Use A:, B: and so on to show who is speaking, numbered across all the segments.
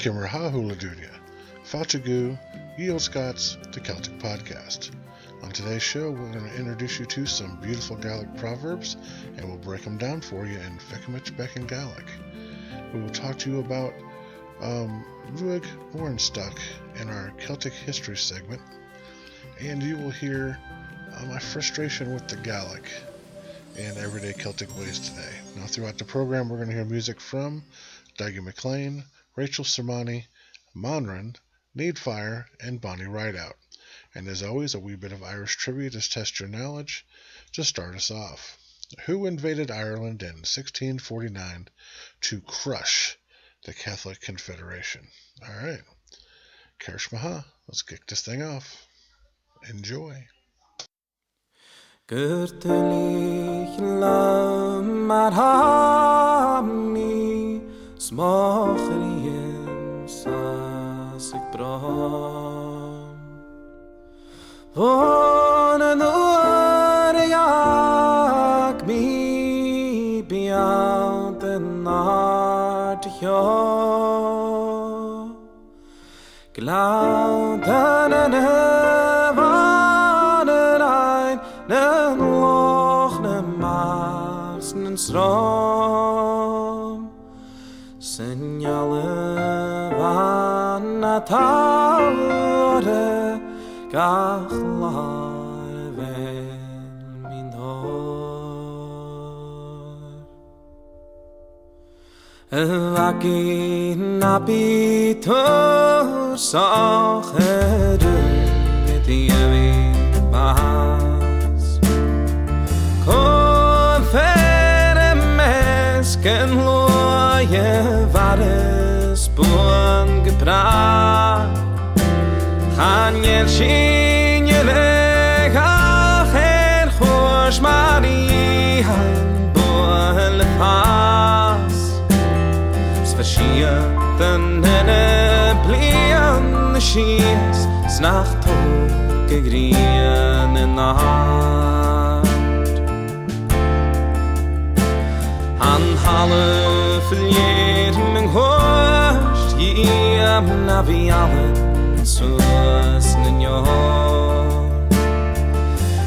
A: Kimmerha Huladunia, Feuchamaich Olde Scot the Celtic podcast. On today's show, we're going to introduce you to some beautiful Gaelic proverbs, and we'll break them down for you in Feuchamaich Beagan Gaidhlig. We will talk to you about Ruig Mornstock in our Celtic history segment, and you will hear my frustration with the Gaelic and everyday Celtic ways today. Now, throughout the program, we're going to hear music from Dougie MacLean, Rachel Sermani, Monran, Needfire, and Bonnie Rideout. And as always, a wee bit of Irish trivia to test your knowledge to start us off. Who invaded Ireland in 1649 to crush the Catholic Confederation? All right, Feuchamaich, let's kick this thing off. Enjoy.
B: Gürtelig lam arhami smochrim sasik bram Von yak mi beyond the night yo Glauben an Nen loch ne mars nen strom Signale van atare gachlar vel min hor Vaki napitor sacheru Petievi bahas Confere mesken loje vares buon gebracht Han jen shinjele gacher chos Maria buon pas Svashien nene blian shies snacht gegrien in nacht Han halle verleer mijn hoort Jem na vi allen zoals nen jaar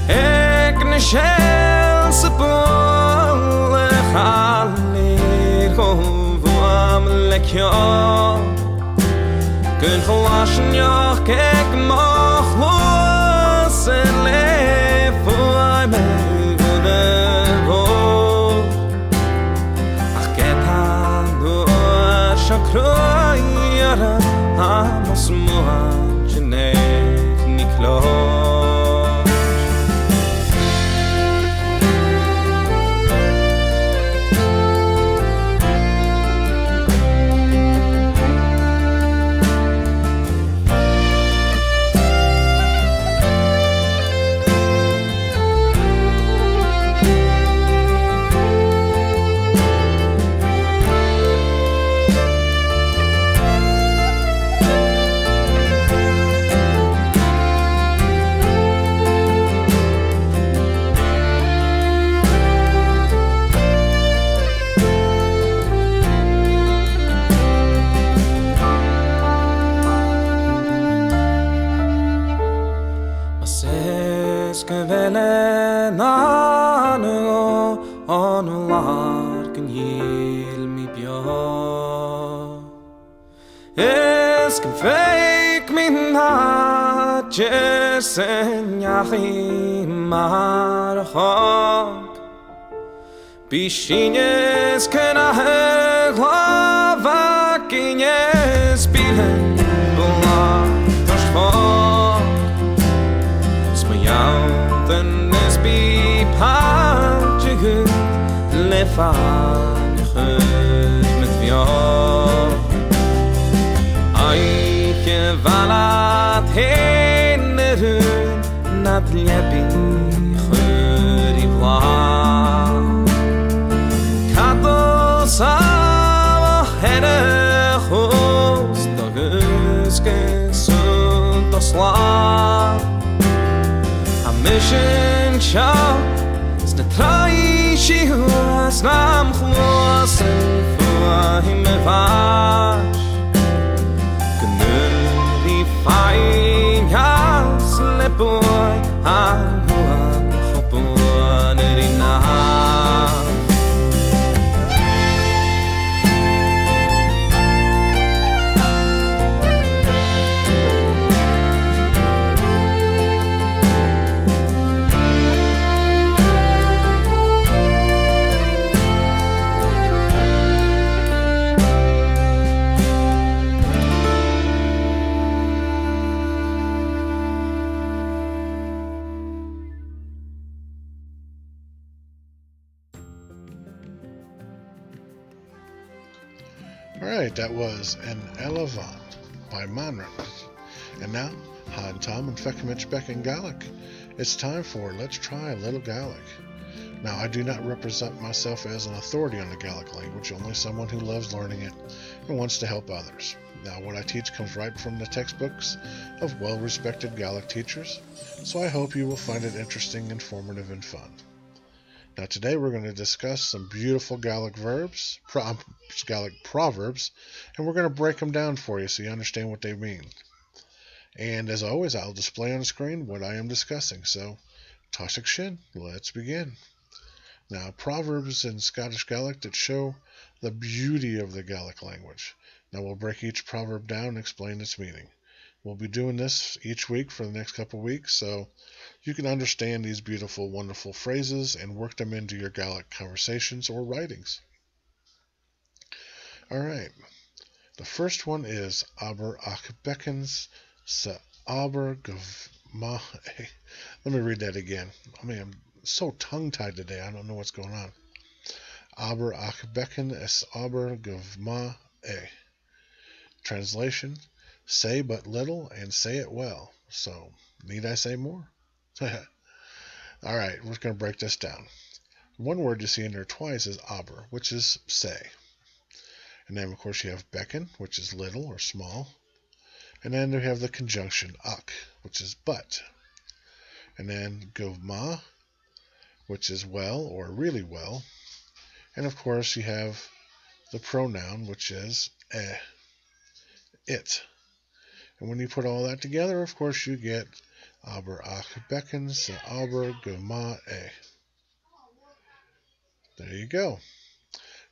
B: Ek ne schelse bolle Halleer gewoon lekja Kun gelassen ja kijk mag los en leef voor mij Shakroyara amos muhajinek niklo Fake me not just in Yachim Marachok Bishines can I have Lavakines Bilen Bula Toshfok Smayout and Nesby Pajigu Lefan Mit Vyor Valat henerun nad lebi khuri vla Kadosa hene khos doguske sundosla A mission show is the trai she was nam khlosen for him vash
A: Alright, that was An Elevant by Monrad. And now, Han Tom and Feuchamaich Beagan Gaidhlig. It's time for Let's Try a Little Gaelic. Now, I do not represent myself as an authority on the Gaelic language, only someone who loves learning it and wants to help others. Now, what I teach comes right from the textbooks of well-respected Gaelic teachers, so I hope you will find it interesting, informative, and fun. Now, today we're going to discuss some beautiful Gaelic Gaelic proverbs, and we're going to break them down for you so you understand what they mean. And as always, I'll display on the screen what I am discussing. So, Táiseach sin, let's begin. Now, proverbs in Scottish Gaelic that show the beauty of the Gaelic language. Now, we'll break each proverb down and explain its meaning. We'll be doing this each week for the next couple weeks, so you can understand these beautiful, wonderful phrases and work them into your Gaelic conversations or writings. All right. The first one is Aber ach beckens sa aber gavma. Let me read that again. I'm so tongue-tied today. I don't know what's going on. Aber ach becken es aber gavma. Translation: say but little and say it well. So, need I say more? All right, we're going to break this down. One word you see in there twice is aber, which is say. And then, of course, you have becken, which is little or small. And then we have the conjunction ach, which is but. And then govma, which is well or really well. And, of course, you have the pronoun, which is it. And when you put all that together, of course, you get aber ach becken sa aber gavma. There you go.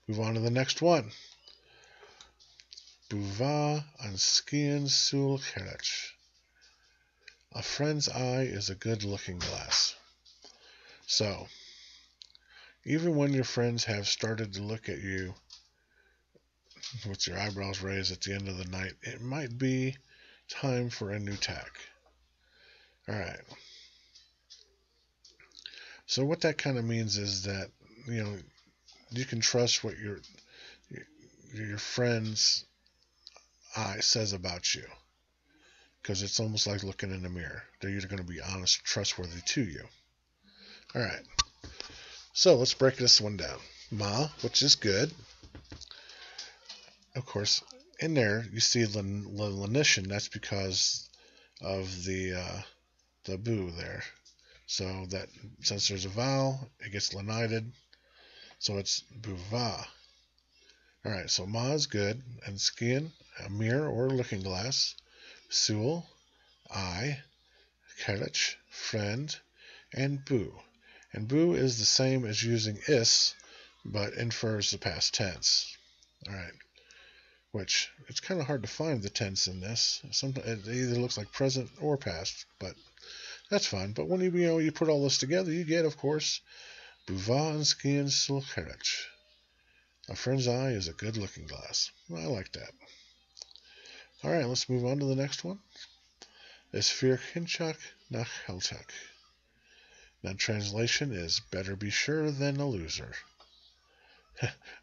A: Move on to the next one. Buva an skian sul kerech. A friend's eye is a good looking glass. So, even when your friends have started to look at you with your eyebrows raised at the end of the night, it might be time for a new tack. Alright. So what that kind of means is that, you can trust what your friend's eye says about you. Because it's almost like looking in the mirror. They're either going to be honest, trustworthy to you. Alright. So let's break this one down. Ma, which is good. Of course, in there you see the lenition. That's because of the boo there. So that since there's a vowel, it gets lenited. So it's buva. Alright, so ma is good. And skian, a mirror or looking glass. Sul, I. Kerech, friend. And boo. And boo is the same as using is, but infers the past tense. Alright. Which, it's kind of hard to find the tense in this. Sometimes it either looks like present or past, but that's fine. But when you put all this together, you get, of course, buva and skian sul kerech. A friend's eye is a good looking glass. Well, I like that. Alright, let's move on to the next one. Is Feuchamaich nach Celtic. Now, translation is better be sure than a loser.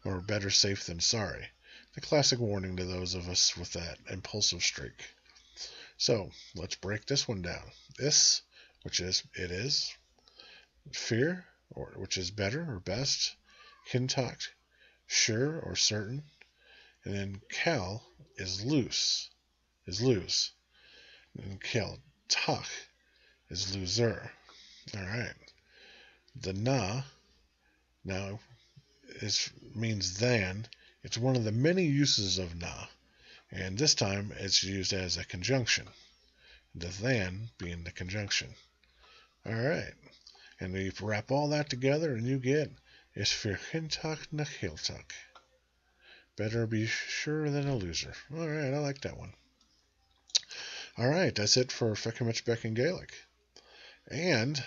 A: Or better safe than sorry. The classic warning to those of us with that impulsive streak. So, let's break this one down. Is, which is it is. Fear, which is better or best. Kintacht, sure or certain. And then cal is loose. And kel tach is loser. Alright. The na now means than. It's one of the many uses of na. And this time it's used as a conjunction. The than being the conjunction. Alright. And you wrap all that together and you get is Feuchamaich nach Celtic. Better be sure than a loser. Alright, I like that one. Alright, that's it for Feuchamaich Beagan Gaidhlig. And,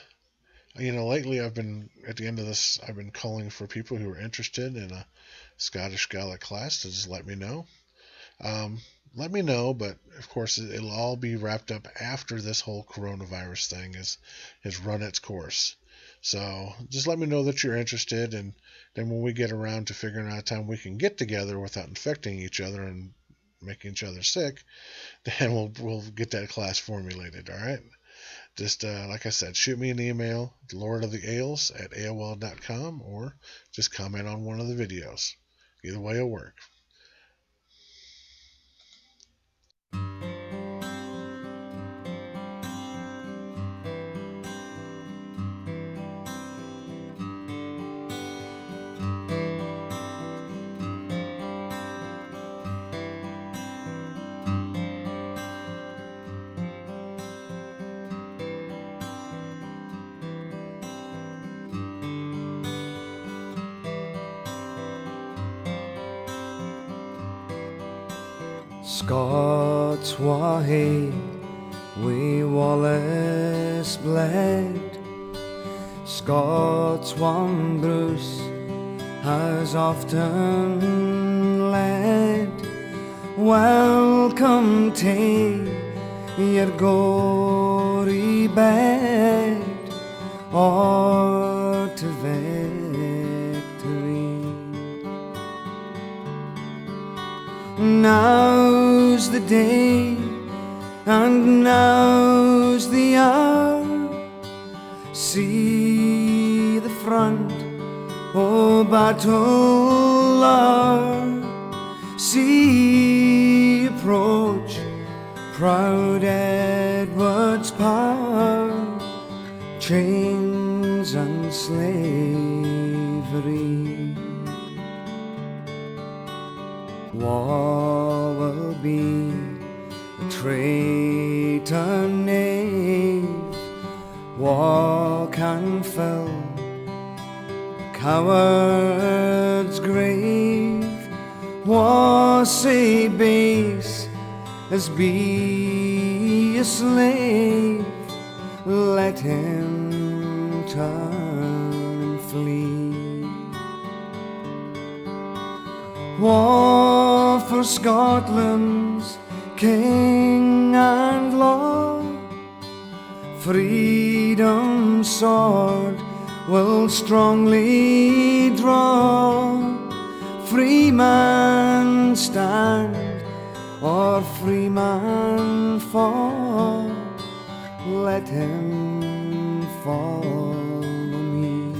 A: lately at the end of this, I've been calling for people who are interested in a Scottish Gaelic class to just let me know. Let me know, but of course it'll all be wrapped up after this whole coronavirus thing has run its course. So just let me know that you're interested, and then when we get around to figuring out a time we can get together without infecting each other and making each other sick, then we'll get that class formulated. All right. Just like I said, shoot me an email, lordoftheales@aol.com, or just comment on one of the videos. Either way will work.
B: Scots wha hae wi Wallace bled, Scots one Bruce has often led. Welcome to your gory bed, or to victory. Now's the day, and now's the hour. See the front, oh battle hour. See approach proud Edward's power, chains and slavery. War will be a traitor knave, war can fill a coward's grave, war say base as be a slave, let him turn and flee. War for Scotland's king and law, freedom's sword will strongly draw. Free man stand, or free man fall, let him follow me.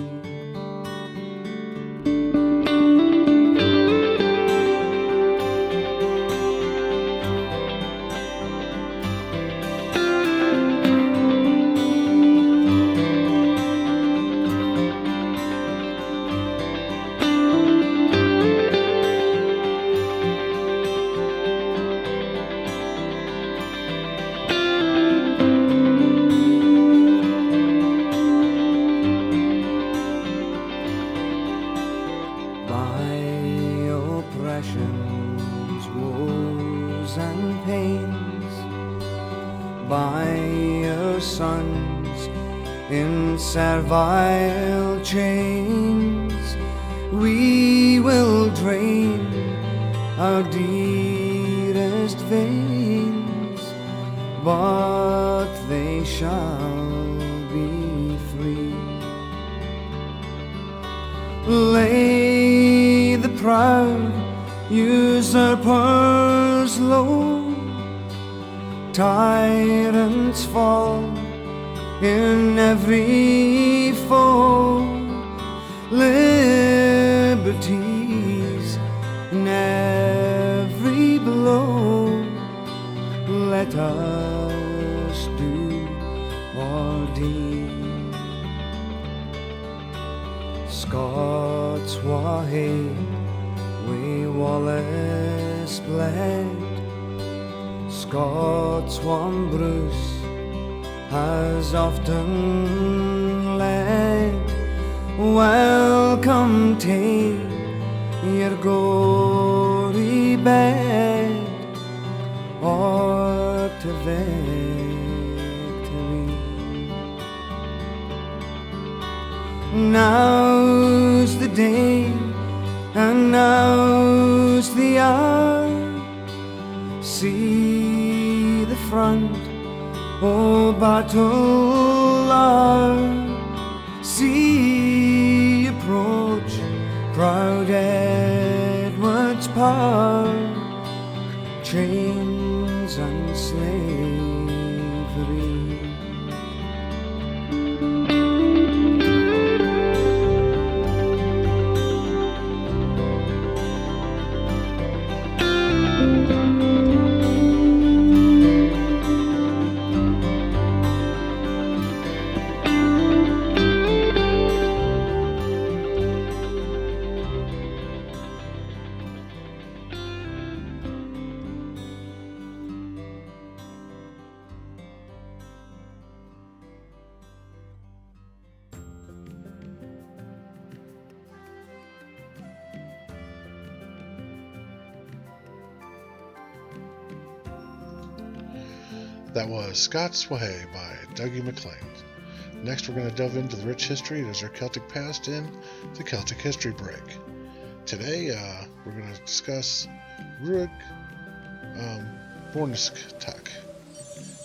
B: Woes and pains, by your sons in servile chains, we will drain our dearest veins, but they shall be free. Lay the proud usurpers low, tyrants fall in every foe, liberties in every blow, let us do ordain. Scots wha hae wi Wallace bled, Scots one Bruce has often led. Welcome to your gory bed, or to victory. Now's the day, and now's the hour. See the front, oh battle hour. See chains and slavery.
A: That was Scots Way by Dougie MacLean. Next, we're going to delve into the rich history that is our Celtic past in the Celtic History Break. Today, we're going to discuss Ruag Bornistak.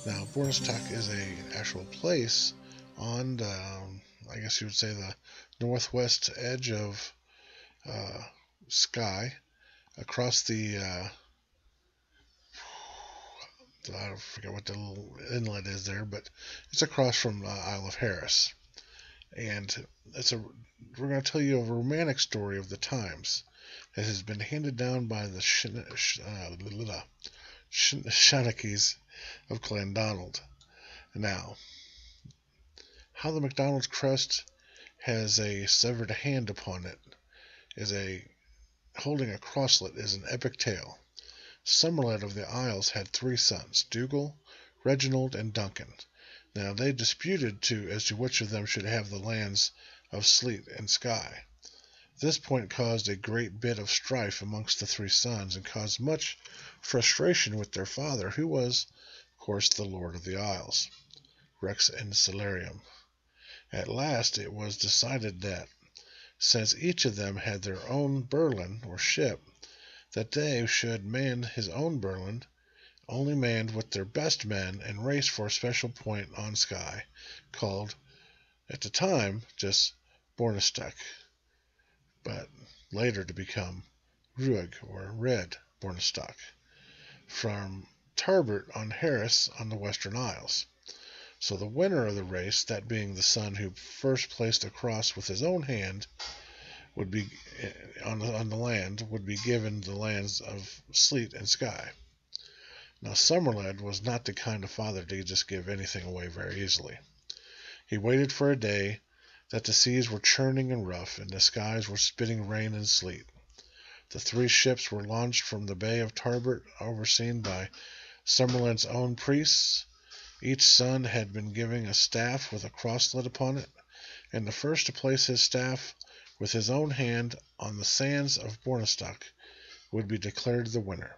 A: Now, Bornistak is an actual place on the, I guess you would say, the northwest edge of Skye, across the I forget what the little inlet is there, but it's across from Isle of Harris. And we're going to tell you a romantic story of the times that has been handed down by the Shanachis of Clandonald. Now, how the MacDonald's crest has a severed hand upon it holding a crosslet is an epic tale. Somerled of the Isles had 3 sons, Dougal, Reginald, and Duncan. Now they disputed as to which of them should have the lands of Sleat and Skye. This point caused a great bit of strife amongst the 3 sons, and caused much frustration with their father, who was, of course, the Lord of the Isles, Rex Ancillarium. At last it was decided that, since each of them had their own burlen or ship, that they should man his own burlen, only manned with their best men, and race for a special point on Skye, called, at the time, just Bornistak, but later to become Ruag, or Red Bornistak, from Tarbert on Harris on the Western Isles. So the winner of the race, that being the son who first placed a cross with his own hand, would be on the land, would be given the lands of Sleat and Skye. Now Somerled was not the kind of father to just give anything away very easily. He waited for a day that the seas were churning and rough, and the skies were spitting rain and sleet. The 3 ships were launched from the Bay of Tarbert, overseen by Somerled's own priests. Each son had been given a staff with a crosslet upon it, and the first to place his staff with his own hand on the sands of Bornistak would be declared the winner.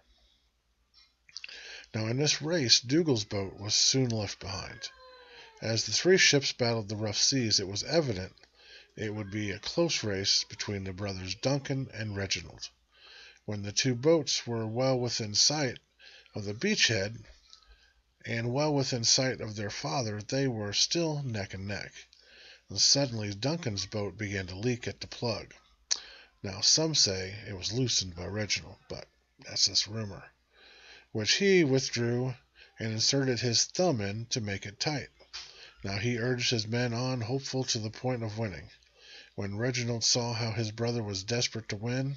A: Now in this race, Dougal's boat was soon left behind. As the 3 ships battled the rough seas, it was evident it would be a close race between the brothers Duncan and Reginald. When the 2 boats were well within sight of the beachhead, and well within sight of their father, they were still neck and neck. And suddenly Duncan's boat began to leak at the plug. Now some say it was loosened by Reginald, but that's just rumor, which he withdrew and inserted his thumb in to make it tight. Now he urged his men on, hopeful to the point of winning. When Reginald saw how his brother was desperate to win,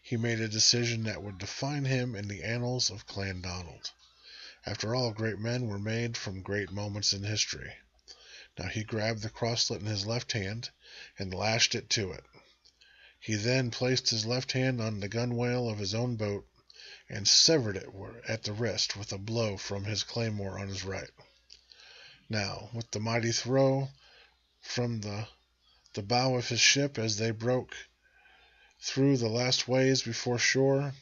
A: he made a decision that would define him in the annals of Clandonald. After all, great men were made from great moments in history. Now he grabbed the crosslet in his left hand and lashed it to it. He then placed his left hand on the gunwale of his own boat and severed it at the wrist with a blow from his claymore on his right. Now, with the mighty throw from the bow of his ship as they broke through the last waves before shore,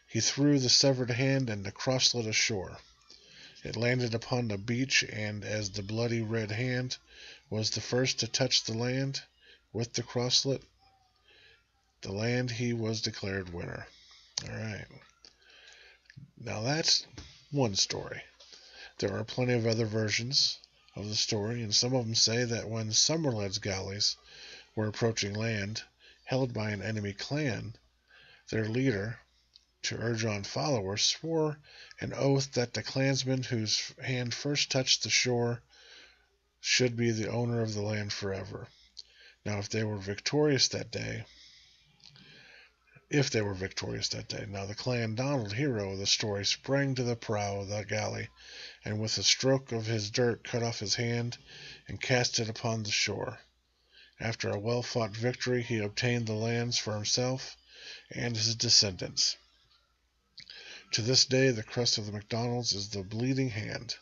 A: he threw the severed hand and the crosslet ashore. It landed upon the beach, and as the bloody red hand was the first to touch the land with the crosslet, the land he was declared winner. All right. Now that's one story. There are plenty of other versions of the story, and some of them say that when Somerled's galleys were approaching land held by an enemy clan, their leader, to urge on followers, swore an oath that the clansman whose hand first touched the shore should be the owner of the land forever. Now, if they were victorious that day, now the clan Donald, hero of the story, sprang to the prow of the galley, and with a stroke of his dirk cut off his hand and cast it upon the shore. After a well-fought victory, he obtained the lands for himself and his descendants. To this day, the crest of the MacDonalds is the bleeding hand.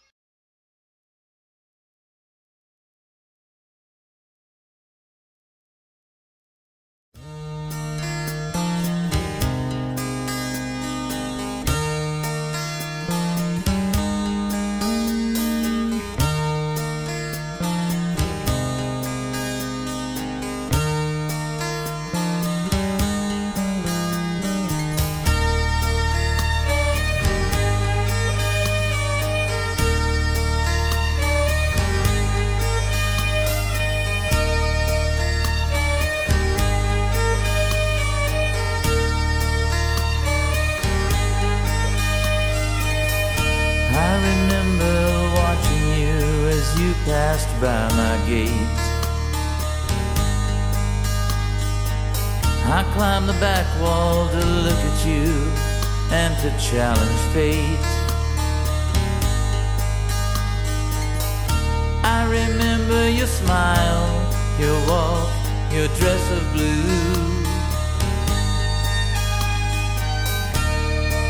B: Passed by my gate, I climbed the back wall to look at you and to challenge fate. I remember your smile, your walk, your dress of blue.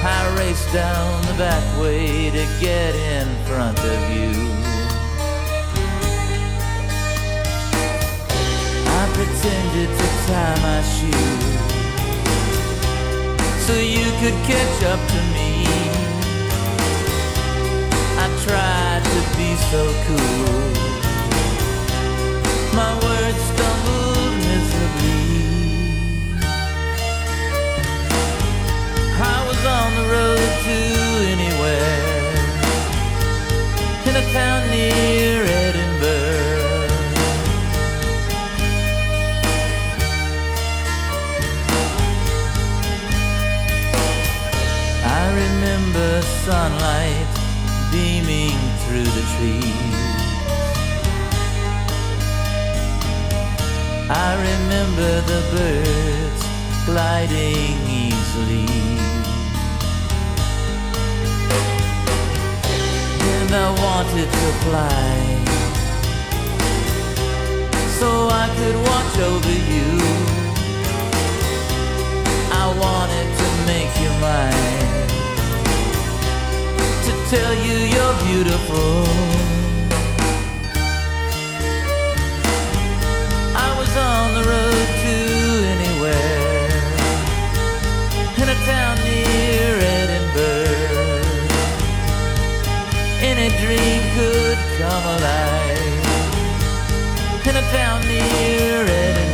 B: I raced down the back way to get in front of you. Pretended to tie my shoe so you could catch up to me. I tried to be so cool, my words stumbled miserably. I was on the road to anywhere, in a town near Edinburgh. I remember sunlight beaming through the trees. I remember the birds gliding easily. And I wanted to fly so I could watch over you. I wanted to make you mine, to tell you you're beautiful. I was on the road to anywhere, in a town near Edinburgh. Any dream could come alive, in a town near Edinburgh.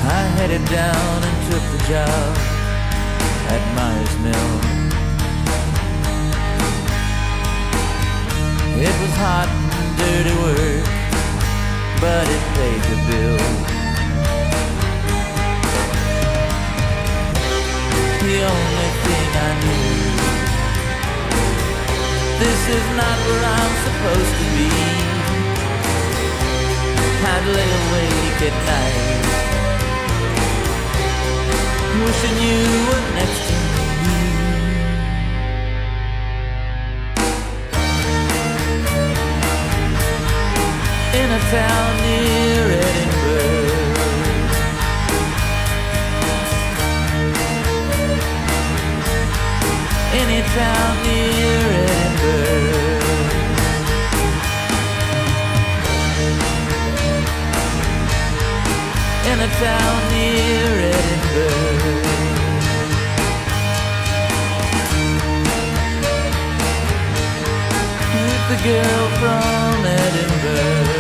B: I headed down and took the job at Myers Mill. It was hot and dirty work, but it paid the bill. The only thing I knew, this is not where I'm supposed to be. I'd lay awake at night, wishing you were next to me. In a town near Edinburgh, any town near Edinburgh. In a town near Edinburgh. With the girl from Edinburgh.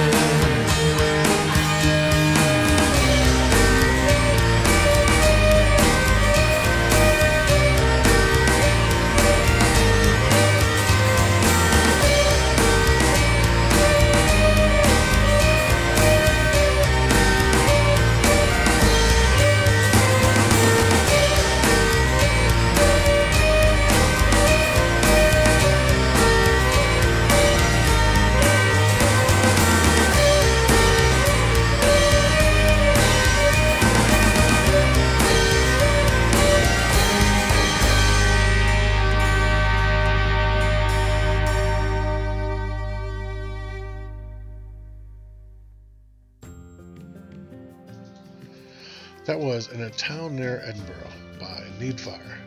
A: That was In a Town Near Edinburgh by Needfire.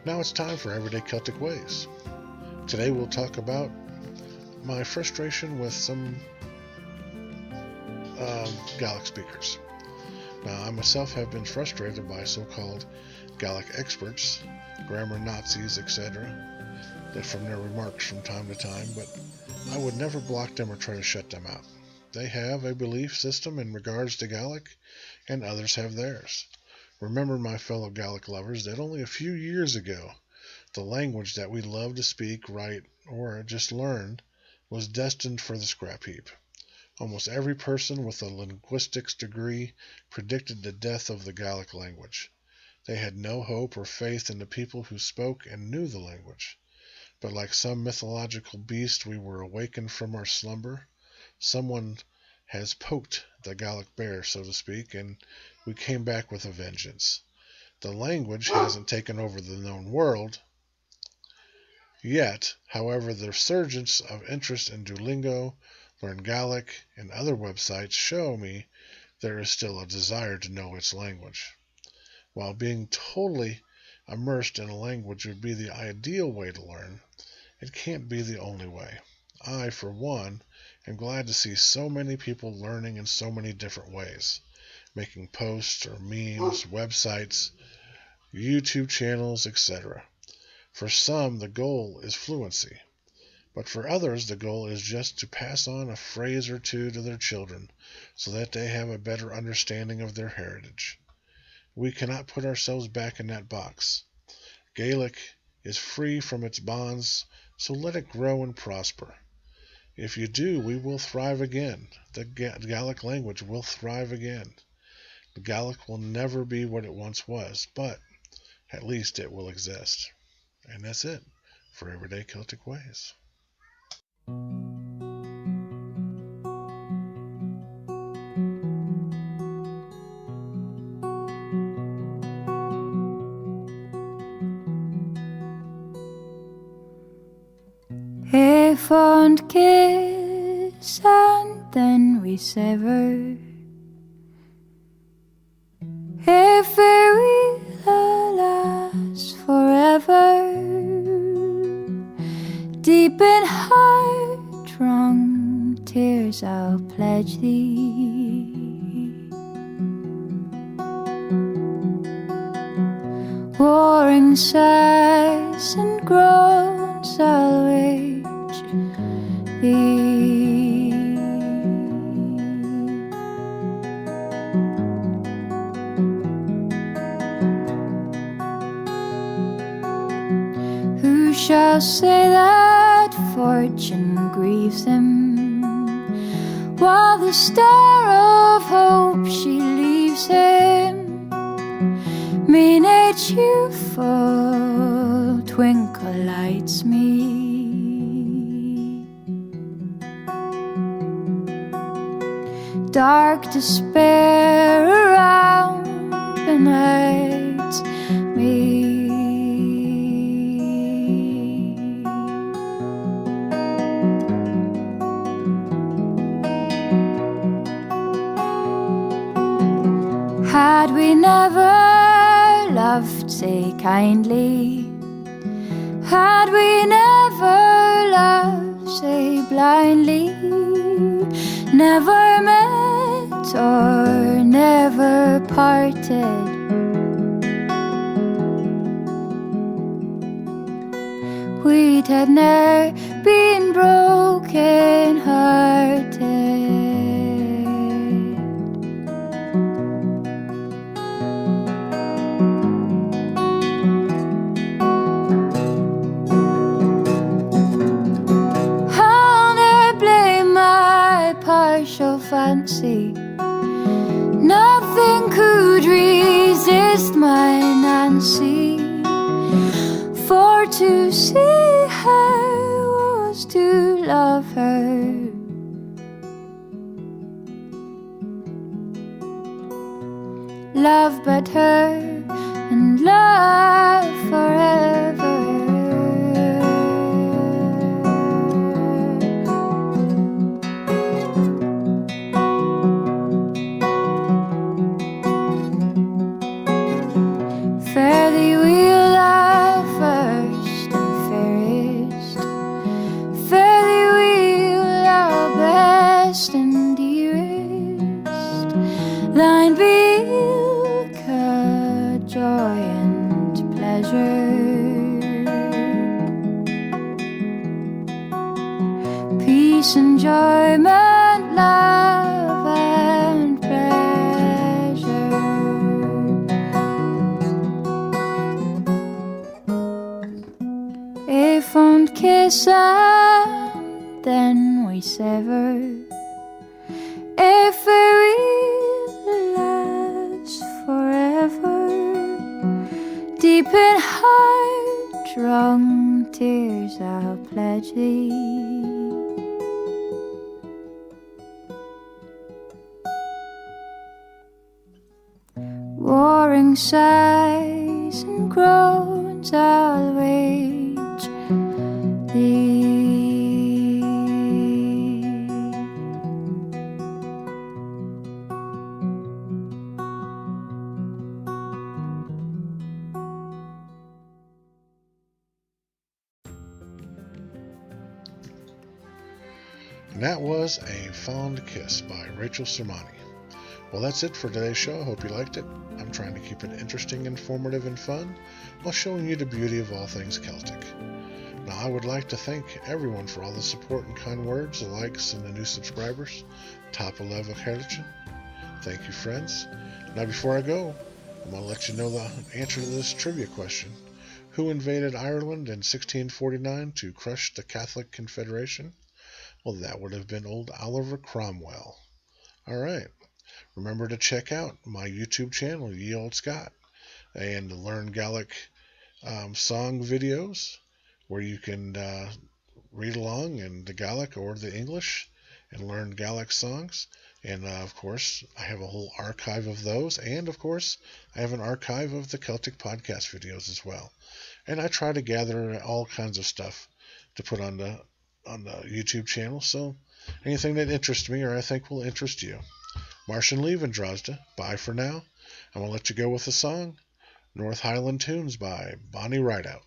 A: Now it's time for Everyday Celtic Ways. Today we'll talk about my frustration with some Gaelic speakers. Now, I myself have been frustrated by so-called Gaelic experts, grammar Nazis, etc., that from their remarks from time to time, but I would never block them or try to shut them out. They have a belief system in regards to Gaelic, and others have theirs. Remember, my fellow Gaelic lovers, that only a few years ago, the language that we love to speak, write, or just learn was destined for the scrap heap. Almost every person with a linguistics degree predicted the death of the Gaelic language. They had no hope or faith in the people who spoke and knew the language. But like some mythological beast, we were awakened from our slumber. Someone has poked the Gaelic bear, so to speak, and we came back with a vengeance. The language hasn't taken over the known world yet. However, the resurgence of interest in Duolingo, Learn Gaelic, and other websites show me there is still a desire to know its language. While being totally immersed in a language would be the ideal way to learn, it can't be the only way. I, for one, am glad to see so many people learning in so many different ways, making posts or memes, websites, YouTube channels, etc. For some, the goal is fluency, but for others, the goal is just to pass on a phrase or two to their children so that they have a better understanding of their heritage. We cannot put ourselves back in that box. Gaelic is free from its bonds, so let it grow and prosper. If you do, we will thrive again. The Gaelic language will thrive again. The Gaelic will never be what it once was, but at least it will exist. And that's it for Everyday Celtic Ways.
C: A fond kiss and then we sever. A farewell lasts forever. Deep in heart-wrung tears I'll pledge thee. Warring sighs and groans I'll wage thee. Who shall say that fortune grieves him, while the star of hope she leaves him? Mean age youthful twinkle lights me. Dark despair around benights me. Had we never loved, say kindly, had we never loved, say blindly, never met or never parted, we'd have ne'er been broken hearted. Partial fancy, nothing could resist my Nancy, for to see her was to love her. Love but her and love forever. thine be ilka joy and pleasure, peace, enjoyment, love, and pleasure. A fond kiss and then we sever, a farewell lasts forever. Deep in heart-wrung tears I'll pledge thee, warring sighs and groans I'll wage thee.
A: And that was A Fond Kiss by Rachel Sermani. Well, that's it for today's show. I hope you liked it. I'm trying to keep it interesting, informative, and fun while showing you the beauty of all things Celtic. Now, I would like to thank everyone for all the support and kind words, the likes, and the new subscribers. Top 11 Herlichen. Thank you, friends. Now, before I go, I'm going to let you know the answer to this trivia question. Who invaded Ireland in 1649 to crush the Catholic Confederation? Well, that would have been old Oliver Cromwell. All right. Remember to check out my YouTube channel, Ye Olde Scot, and learn Gaelic song videos where you can read along in the Gaelic or the English and learn Gaelic songs. And of course, I have a whole archive of those. And of course, I have an archive of the Celtic podcast videos as well. And I try to gather all kinds of stuff to put on the YouTube channel. So anything that interests me or I think will interest you. Martian Leave and Drozda. Bye for now. I'm going to let you go with the song North Highland Tunes by Bonnie Rideout.